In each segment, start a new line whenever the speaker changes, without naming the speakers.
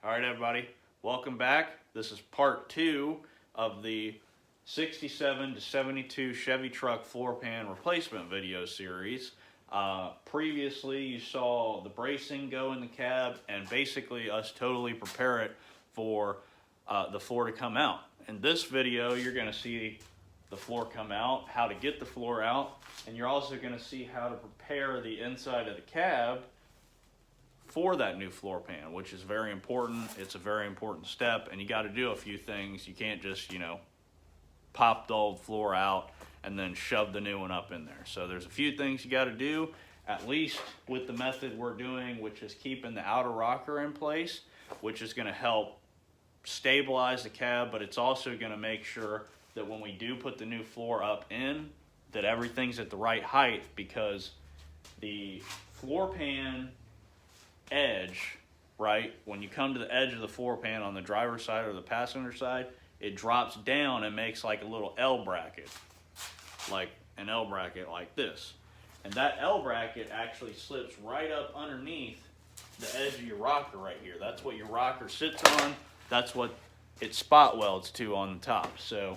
All right, everybody, welcome back. This is part 2 of the 67 to 72 Chevy truck floor pan replacement video series. Previously, you saw the bracing go in the cab and basically us totally prepare it for the floor to come out. In this video, you're going to see the floor come out, how to get the floor out, and you're also going to see how to prepare the inside of the cab for that new floor pan, which is very important. It's a very important step, and you got to do a few things. You can't just, pop the old floor out and then shove the new one up in there. So there's a few things you got to do, at least with the method we're doing, which is keeping the outer rocker in place, which is going to help stabilize the cab, but it's also going to make sure that when we do put the new floor up in, that everything's at the right height, because the floor pan edge, right, when you come to the edge of the floor pan on the driver's side or the passenger side, it drops down and makes like a little L bracket, like an L bracket like this. And that L bracket actually slips right up underneath the edge of your rocker right here. That's what your rocker sits on. That's what it spot welds to on the top. So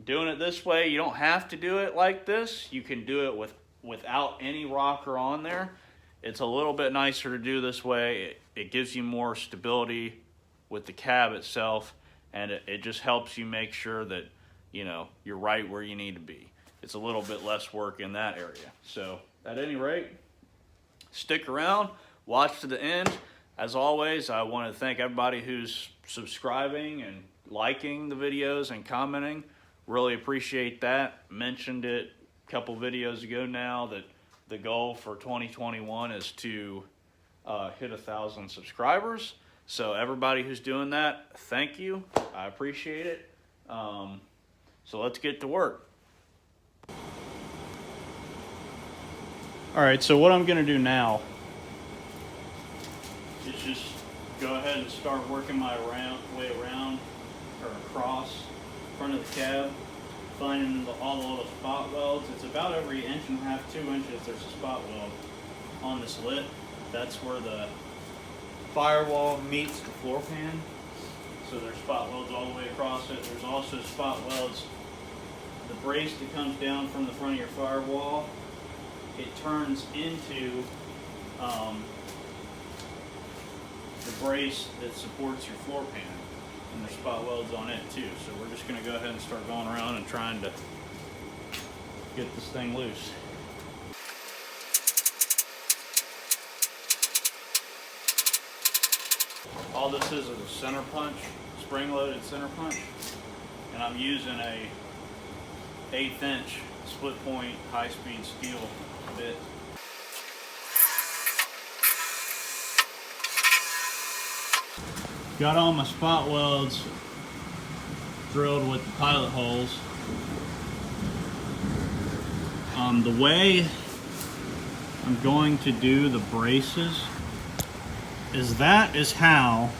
doing it this way, you don't have to do it like this. You can do it without any rocker on there. It's a little bit nicer to do this way. It gives you more stability with the cab itself, and it just helps you make sure that you're right where you need to be. It's a little bit less work in that area. So at any rate, stick around, watch to the end. As always, I want to thank everybody who's subscribing and liking the videos and commenting. Really appreciate that. Mentioned it a couple videos ago now that the goal for 2021 is to hit 1,000 subscribers. So everybody who's doing that, thank you. I appreciate it. So let's get to work. All right, so what I'm going to do now is just go ahead and start working my way around or across the front of the cab, finding all the little spot welds. It's about every 1.5 inches, 2 inches, there's a spot weld on this lip. That's where the firewall meets the floor pan. So there's spot welds all the way across it. There's also spot welds, the brace that comes down from the front of your firewall, it turns into the brace that supports your floor pan. And there's spot welds on it too. So we're just going to go ahead and start going around and trying to get this thing loose. All this is a center punch, spring-loaded center punch, and I'm using a 1/8 inch split point high-speed steel bit. Got all my spot welds drilled with the pilot holes. The way I'm going to do the braces is how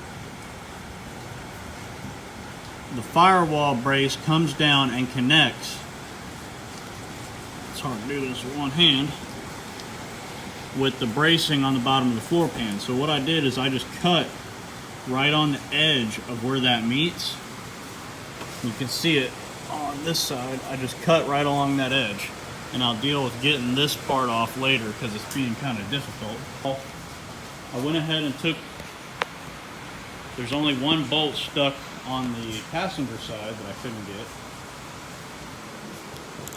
the firewall brace comes down and connects. It's hard to do this with one hand, with the bracing on the bottom of the floor pan. So what I did is I just cut right on the edge of where that meets. You can see it on this side. I just cut right along that edge, and I'll deal with getting this part off later because it's being kind of difficult. I went ahead and there's only one bolt stuck on the passenger side that I couldn't get.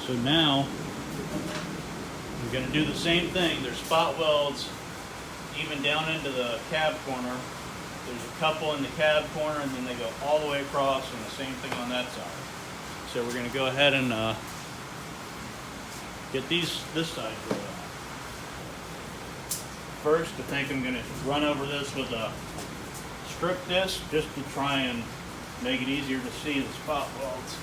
So now I'm going to do the same thing. There's spot welds even down into the cab corner. There's a couple in the cab corner, and then they go all the way across, and the same thing on that side. So we're going to go ahead and get this side drilled out. First, I think I'm going to run over this with a strip disc just to try and make it easier to see the spot welds.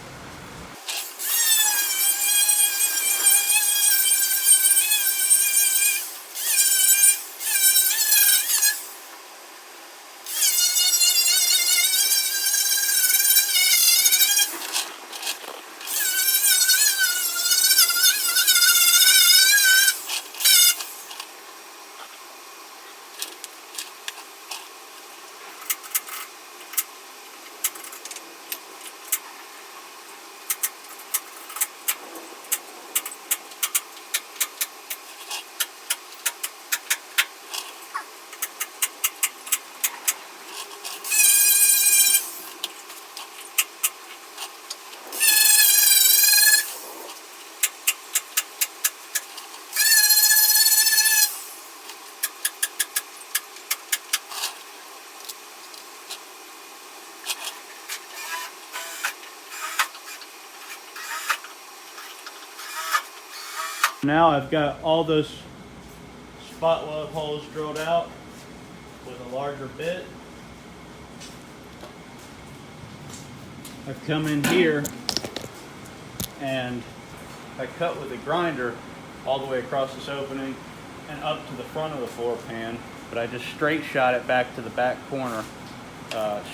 Now I've got all those spot weld holes drilled out with a larger bit. I've come in here and I cut with a grinder all the way across this opening and up to the front of the floor pan, but I just straight shot it back to the back corner,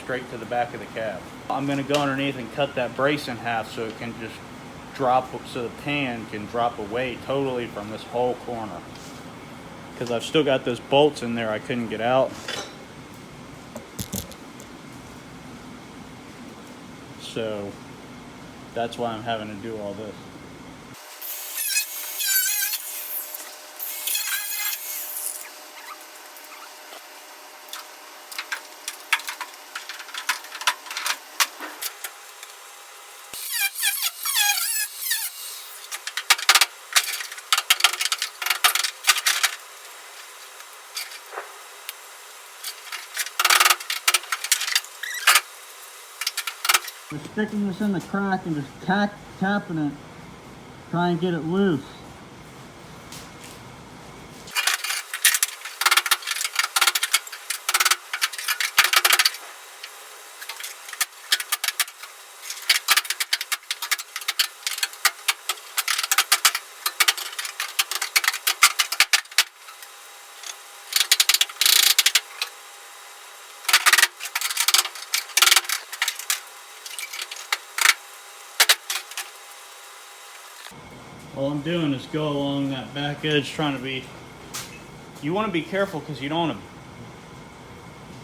straight to the back of the cab. I'm going to go underneath and cut that brace in half so it can just drop, so the pan can drop away totally from this whole corner, because I've still got those bolts in there I couldn't get out. So that's why I'm having to do all this.
We're sticking this in the crack and just tapping it, try and get it loose.
All I'm doing is go along that back edge, trying to be, you want to be careful because you don't want to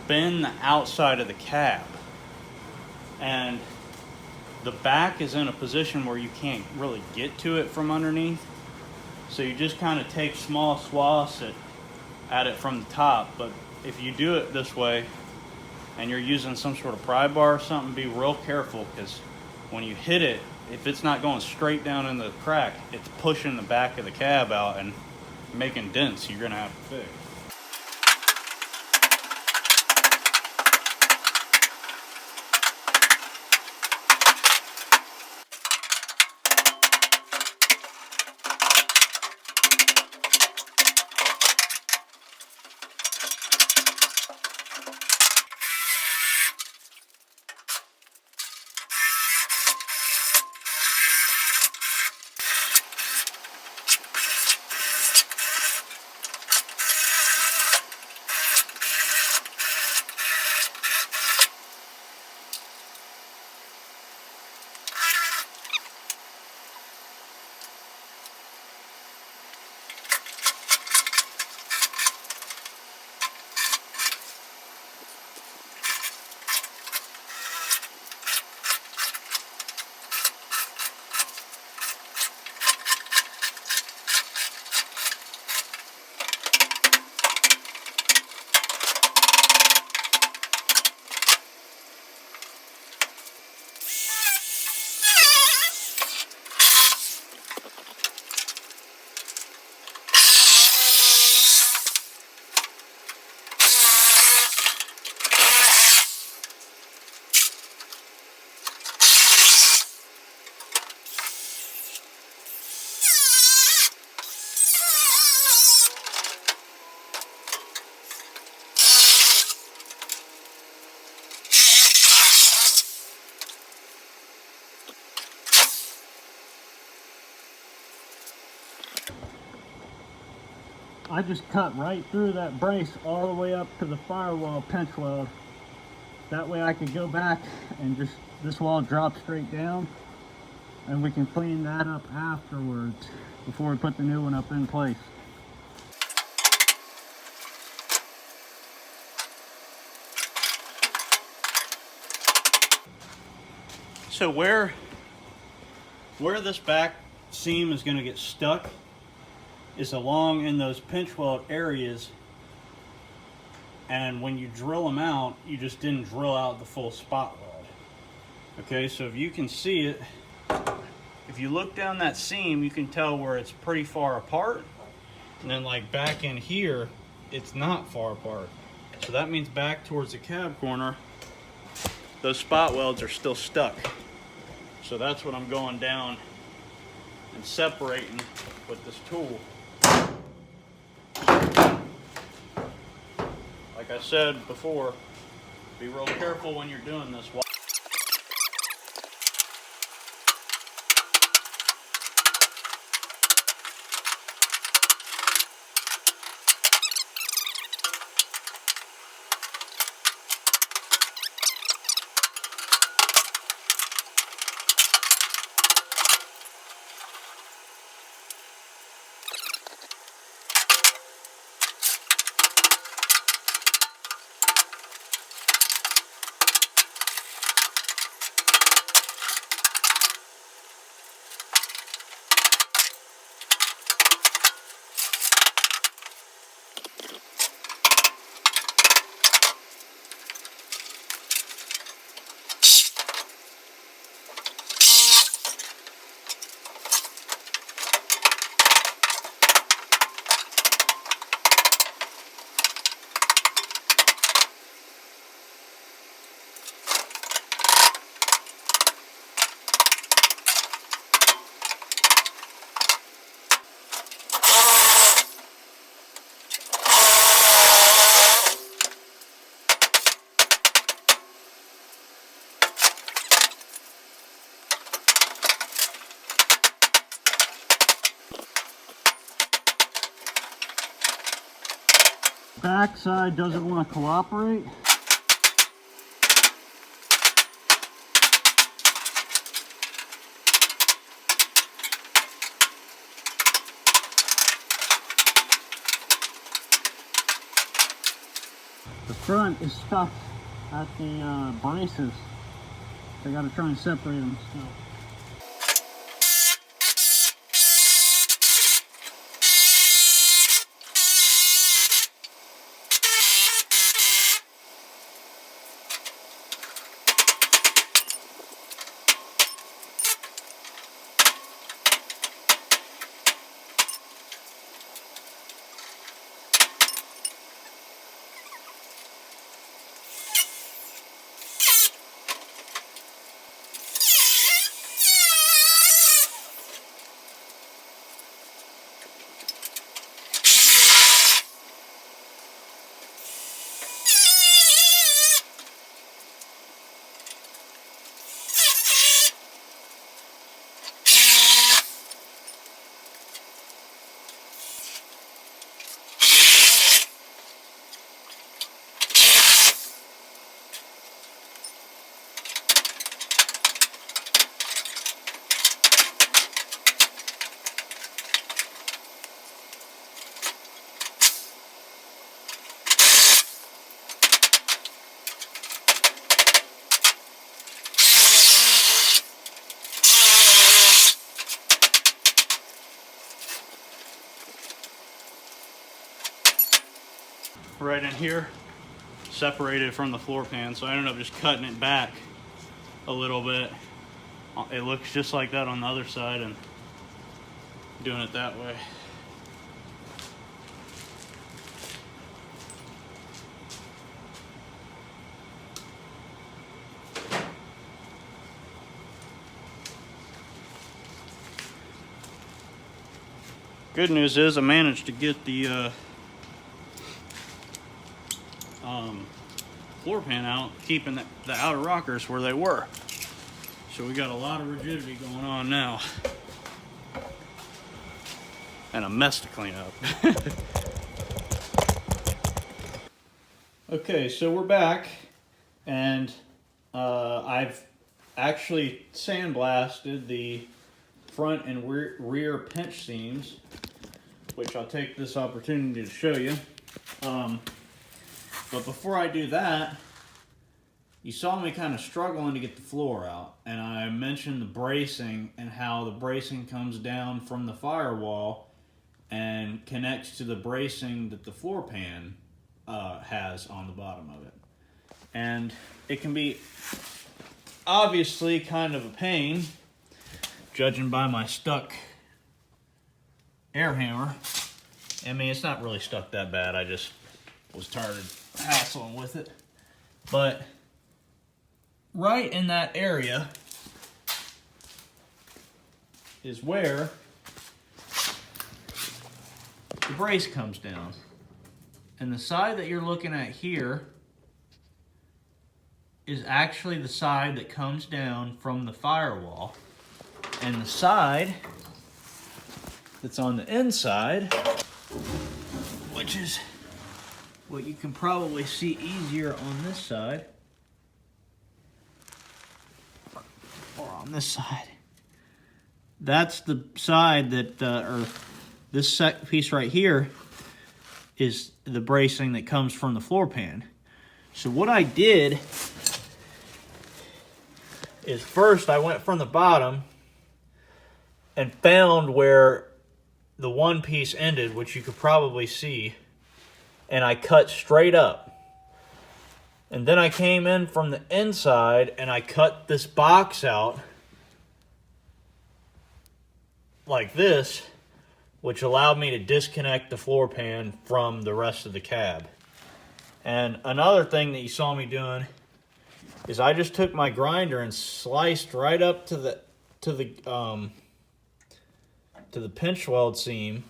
bend the outside of the cab. And the back is in a position where you can't really get to it from underneath. So you just kind of take small swaths at it from the top. But if you do it this way and you're using some sort of pry bar or something, be real careful, because when you hit it, if it's not going straight down in the crack, it's pushing the back of the cab out and making dents you're gonna have to fix.
I just cut right through that brace all the way up to the firewall pinch weld. That way I could go back and just, this wall drops straight down, and we can clean that up afterwards before we put the new one up in place.
So where this back seam is going to get stuck is along in those pinch weld areas, and when you drill them out, you just didn't drill out the full spot weld. Okay, so if you can see it, if you look down that seam, you can tell where it's pretty far apart, and then like back in here, it's not far apart. So that means back towards the cab corner, those spot welds are still stuck. So that's what I'm going down and separating with this tool. Like I said before, be real careful when you're doing this.
Back side doesn't want to cooperate. The front is stuck at the braces. I gotta try and separate them still.
Right in here, separated from the floor pan, so I ended up just cutting it back a little bit. It looks just like that on the other side and doing it that way. Good news is I managed to get the floor pan out, keeping the outer rockers where they were. So we got a lot of rigidity going on now. And a mess to clean up. Okay, so we're back, and I've actually sandblasted the front and rear pinch seams, which I'll take this opportunity to show you. But before I do that, you saw me kind of struggling to get the floor out, and I mentioned the bracing and how the bracing comes down from the firewall and connects to the bracing that the floor pan has on the bottom of it. And it can be obviously kind of a pain, judging by my stuck air hammer. I mean, it's not really stuck that bad, I just was tired of hassling with it. But right in that area is where the brace comes down. And the side that you're looking at here is actually the side that comes down from the firewall. And the side that's on the inside, which is what you can probably see easier on this side, or on this side. That's the side that, or this piece right here is the bracing that comes from the floor pan. So what I did is first I went from the bottom and found where the one piece ended, which you could probably see, and I cut straight up. And then I came in from the inside and I cut this box out like this, which allowed me to disconnect the floor pan from the rest of the cab. And another thing that you saw me doing is I just took my grinder and sliced right up to the pinch weld seam,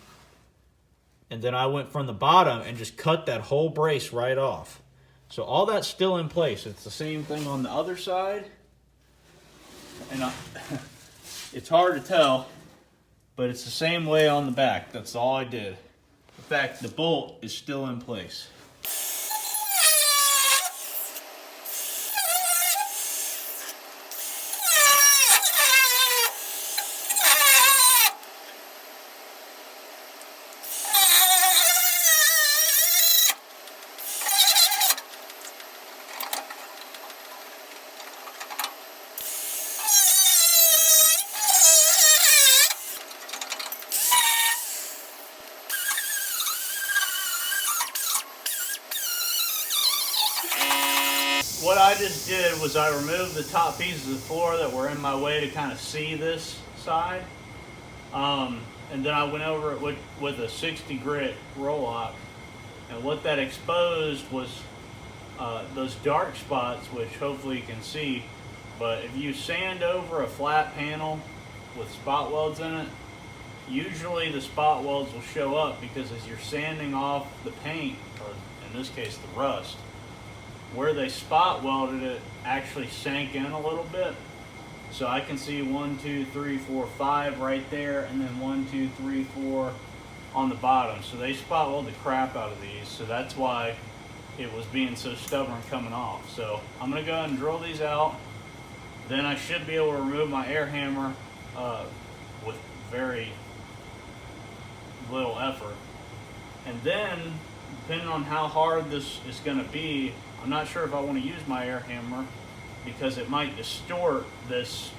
and then I went from the bottom and just cut that whole brace right off. So all that's still in place. It's the same thing on the other side, and it's hard to tell, but it's the same way on the back. That's all I did. In fact, the bolt is still in place. What I just did was I removed the top pieces of the floor that were in my way to kind of see this side. And then I went over it with a 60 grit roll lock. And what that exposed was those dark spots, which hopefully you can see. But if you sand over a flat panel with spot welds in it, usually the spot welds will show up because as you're sanding off the paint, or in this case the rust, where they spot welded it actually sank in a little bit. So I can see 1, 2, 3, 4, 5 right there, and then 1, 2, 3, 4 on the bottom. So they spot weld the crap out of these, so that's why it was being so stubborn coming off. So I'm gonna go ahead and drill these out. Then I should be able to remove my air hammer with very little effort. And then, depending on how hard this is gonna be, I'm not sure if I want to use my air hammer because it might distort this,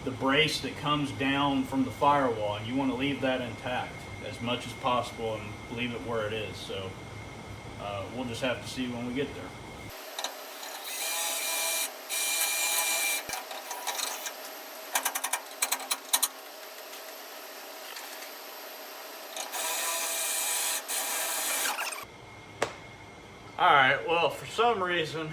the brace that comes down from the firewall, and you want to leave that intact as much as possible and leave it where it is. So we'll just have to see when we get there. Alright, well, for some reason,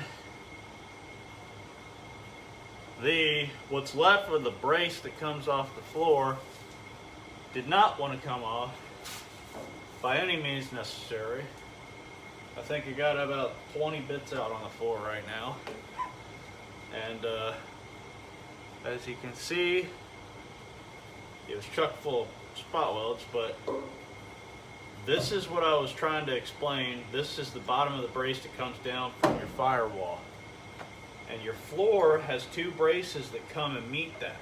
what's left of the brace that comes off the floor did not want to come off by any means necessary. I think I got about 20 bits out on the floor right now. And as you can see, it was chock full of spot welds, but this is what I was trying to explain. This is the bottom of the brace that comes down from your firewall. And your floor has two braces that come and meet that.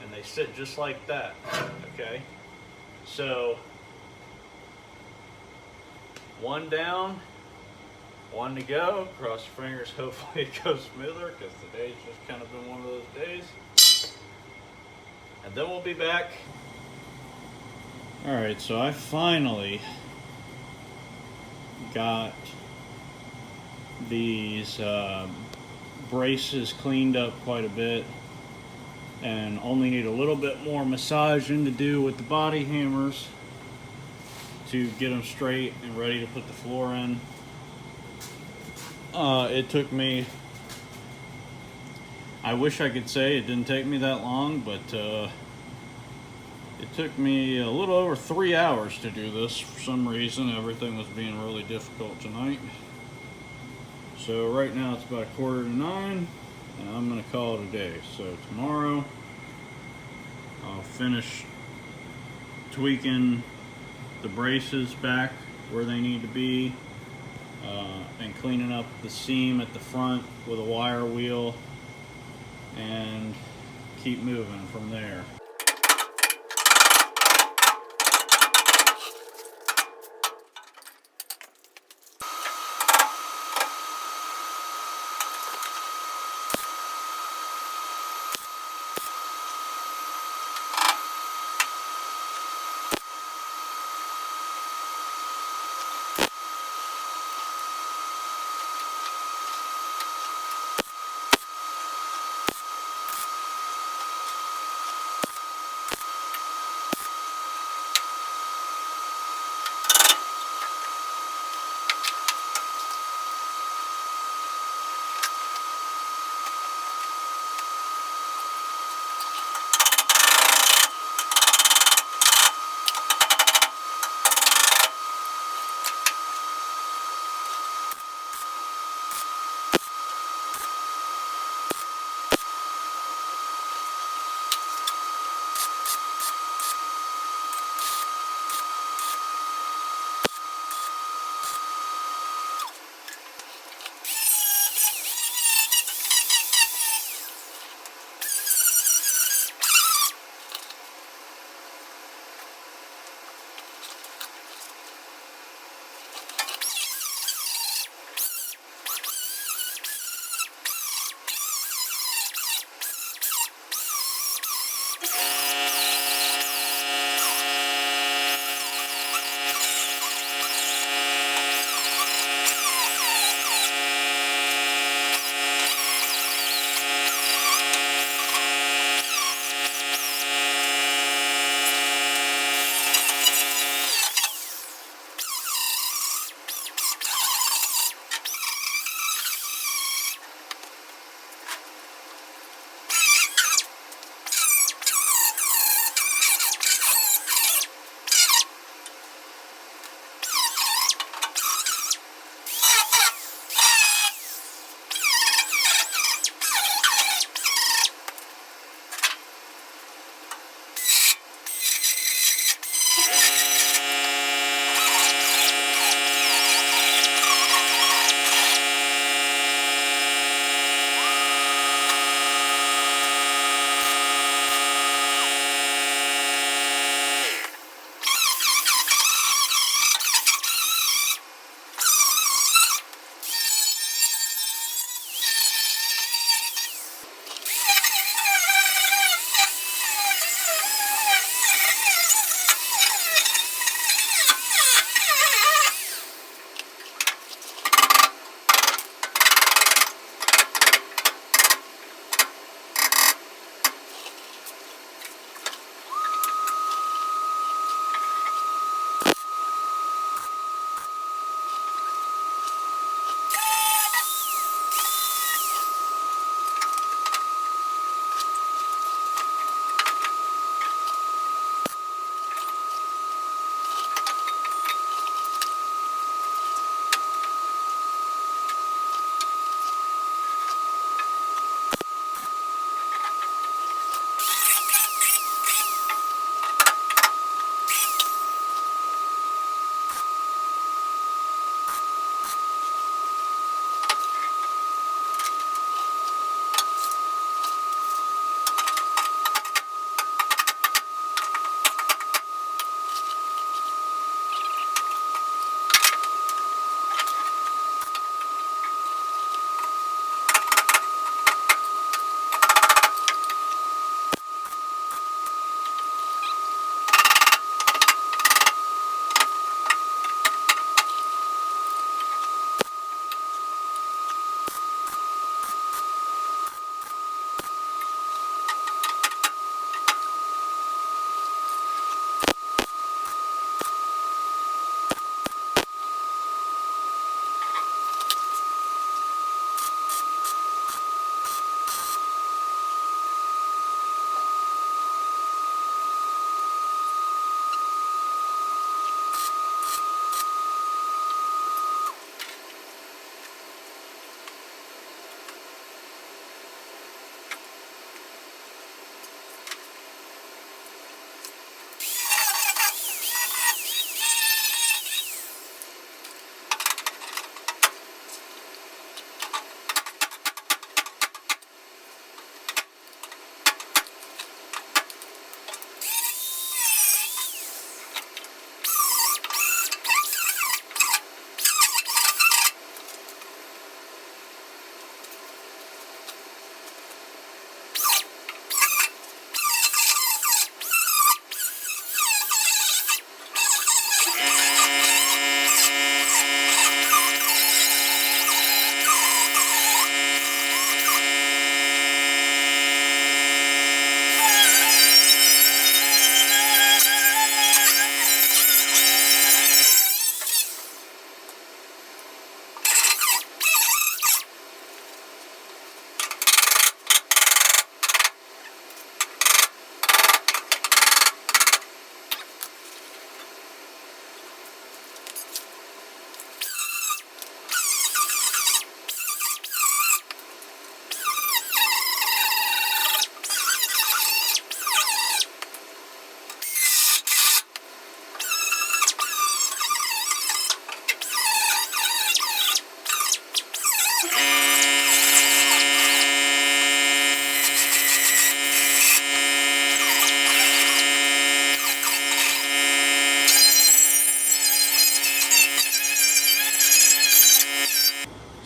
And they sit just like that, okay? So, one down, one to go. Cross your fingers, hopefully it goes smoother, because today's just kind of been one of those days. And then we'll be back. Alright, so I finally got these braces cleaned up quite a bit, and only need a little bit more massaging to do with the body hammers to get them straight and ready to put the floor in. It took me, I wish I could say it didn't take me that long, but It took me a little over 3 hours to do this. For some reason, everything was being really difficult tonight. So right now it's about 8:45, and I'm gonna call it a day. So tomorrow, I'll finish tweaking the braces back where they need to be, and cleaning up the seam at the front with a wire wheel, and keep moving from there.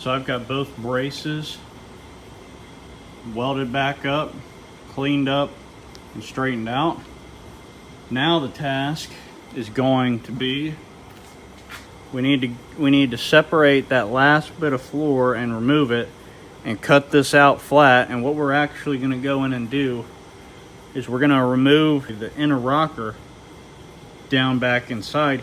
So I've got both braces welded back up, cleaned up, and straightened out. Now the task is going to be, we need to separate that last bit of floor and remove it and cut this out flat. And what we're actually going to go in and do is we're going to remove the inner rocker down back inside.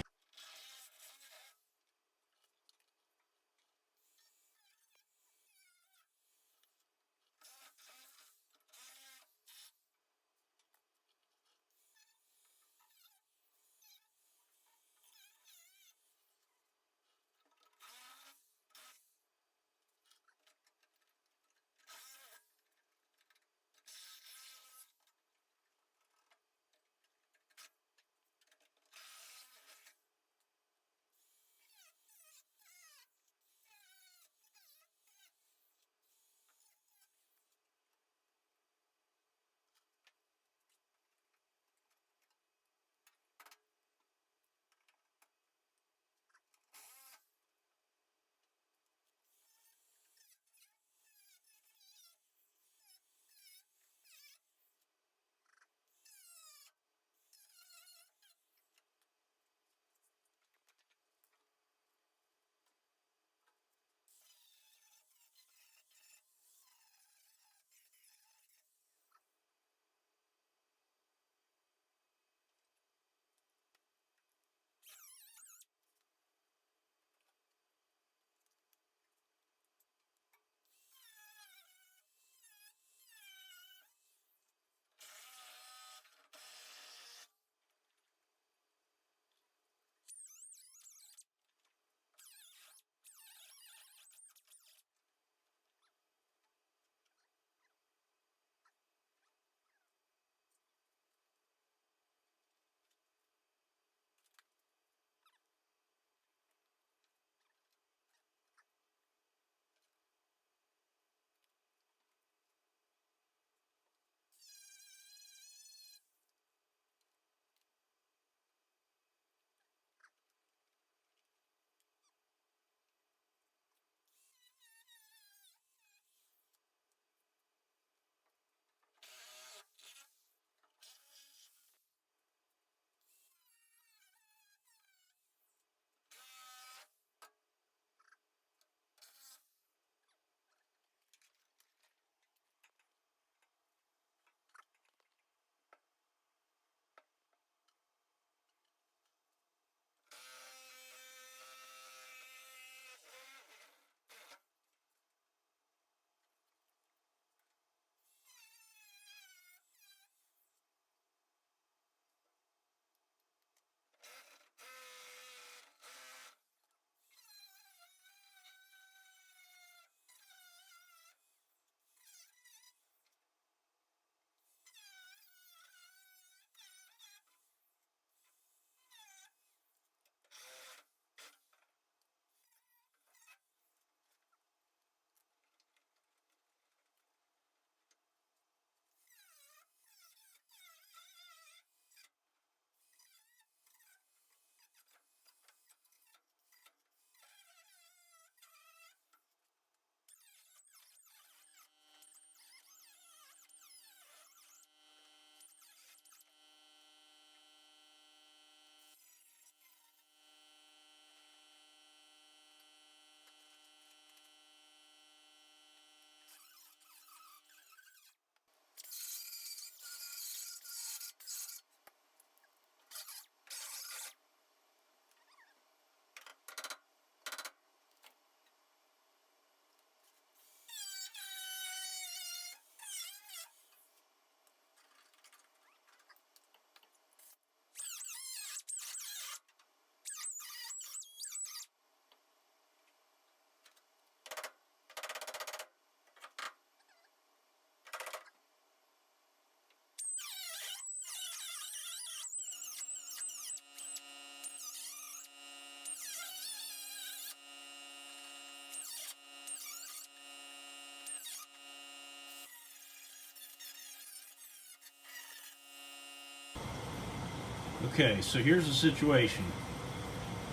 Okay, so here's the situation.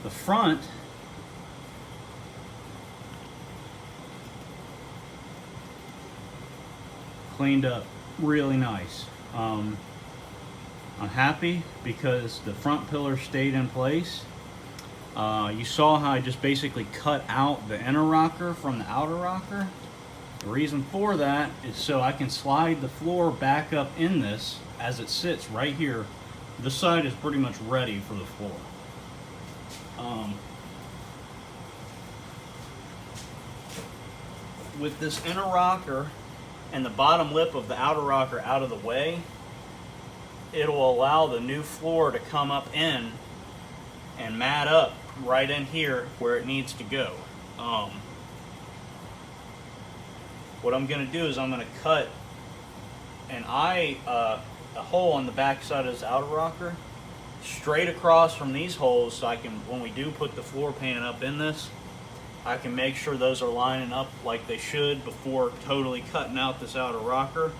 The front cleaned up really nice. I'm happy because the front pillar stayed in place. You saw how I just basically cut out the inner rocker from the outer rocker. The reason for that is so I can slide the floor back up in this as it sits right here. This side is pretty much ready for the floor. With this inner rocker and the bottom lip of the outer rocker out of the way, it'll allow the new floor to come up in and mat up right in here where it needs to go. What I'm going to do is I'm going to cut a hole on the back side of this outer rocker straight across from these holes, so I can, when we do put the floor pan up in this, I can make sure those are lining up like they should before totally cutting out this outer rocker.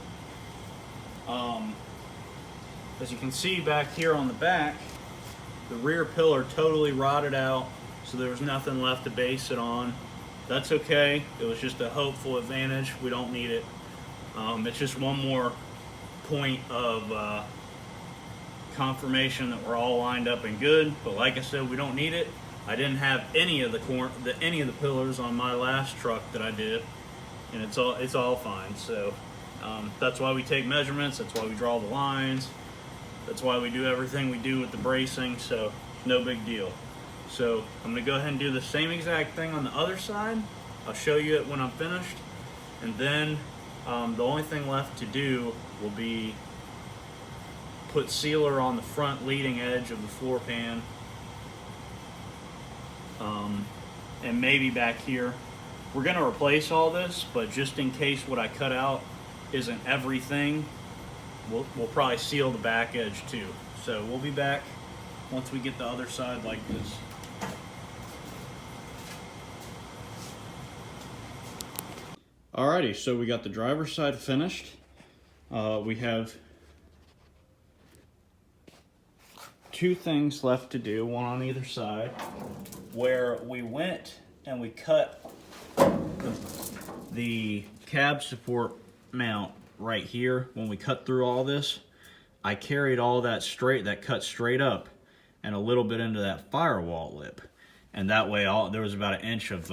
As you can see back here on the back, the rear pillar totally rotted out, so there was nothing left to base it on. That's okay. It was just a hopeful advantage. We don't need it. It's just one more point of confirmation that we're all lined up and good. But like I said, we don't need it. I didn't have any of the pillars on my last truck that I did, and it's all fine. So that's why we take measurements. That's why we draw the lines. That's why we do everything we do with the bracing. So no big deal. So I'm going to go ahead and do the same exact thing on the other side. I'll show you it when I'm finished. And then the only thing left to do will be put sealer on the front leading edge of the floor pan. And maybe back here. We're going to replace all this, but just in case what I cut out isn't everything, we'll probably seal the back edge too. So we'll be back once we get the other side like this. Alrighty, so we got the driver's side finished. We have two things left to do, one on either side, where we went and we cut the cab support mount right here. When we cut through all this, I carried all that cut straight up and a little bit into that firewall lip, and that way there was about an inch of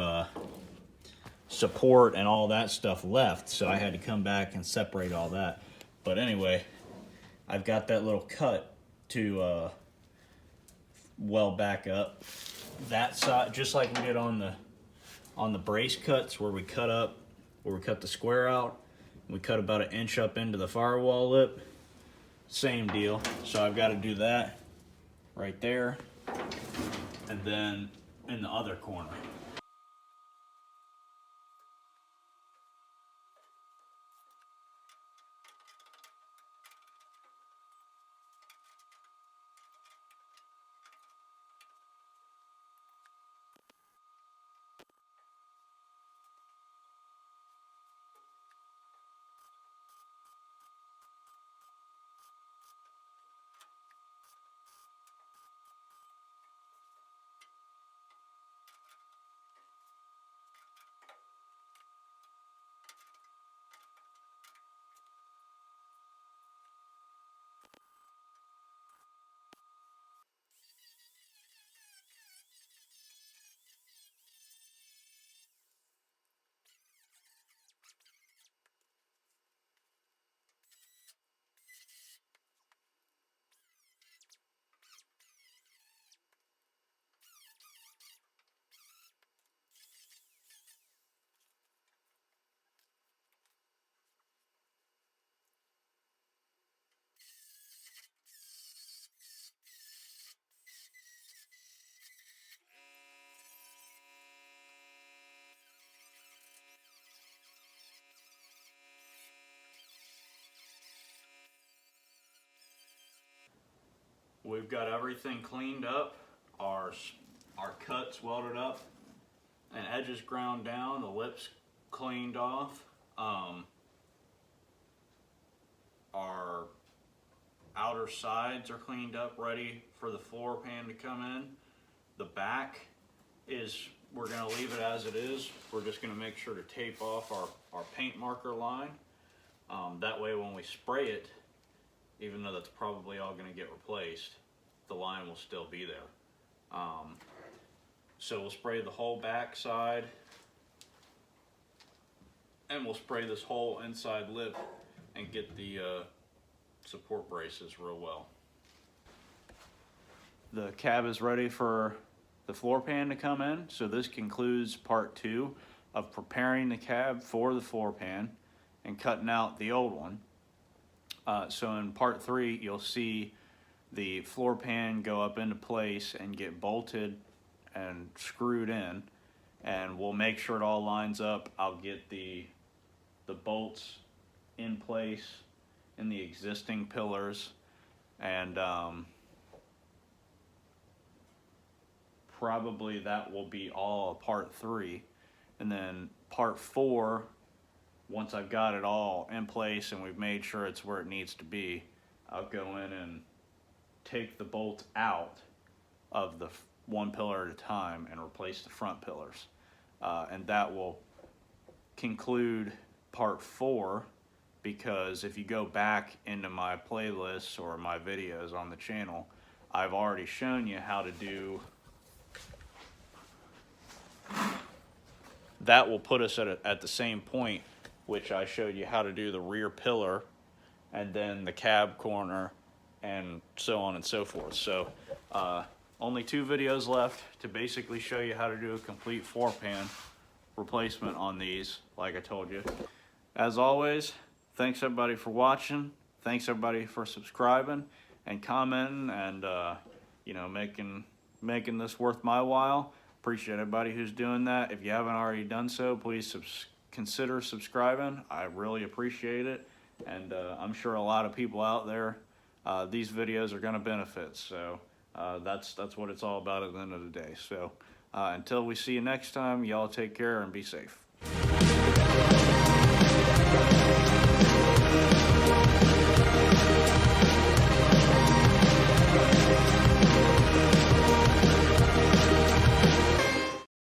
support and all that stuff left, so I had to come back and separate all that. But anyway, I've got that little cut to weld back up that side, just like we did on the brace cuts, where we cut the square out. We cut about an inch up into the firewall lip. Same deal. So I've got to do that right there, and then in the other corner. We've got everything cleaned up, our cuts welded up, and edges ground down, the lips cleaned off. Our outer sides are cleaned up, ready for the floor pan to come in. The back we're going to leave it as it is. We're just going to make sure to tape off our paint marker line. That way when we spray it, even though that's probably all going to get replaced, the line will still be there. So we'll spray the whole back side, and we'll spray this whole inside lip and get the support braces real well. The cab is ready for the floor pan to come in, so this concludes part 2 of preparing the cab for the floor pan and cutting out the old one. So in part 3, you'll see the floor pan go up into place and get bolted and screwed in, and we'll make sure it all lines up. I'll get the bolts in place in the existing pillars, and probably that will be all of part 3. And then part 4, once I've got it all in place and we've made sure it's where it needs to be, I'll go in and take the bolt out of the one pillar at a time and replace the front pillars. And that will conclude part 4, because if you go back into my playlists or my videos on the channel, I've already shown you how to do. That will put us at the same point, which I showed you how to do the rear pillar and then the cab corner and so on and so forth. So only 2 videos left to basically show you how to do a complete floor pan replacement on these, like I told you. As always, thanks everybody for watching. Thanks everybody for subscribing and commenting and you know, making this worth my while. Appreciate everybody who's doing that. If you haven't already done so, please consider subscribing. I really appreciate it, and I'm sure a lot of people out there, these videos are going to benefit. So that's what it's all about at the end of the day. So until we see you next time, y'all take care and be safe.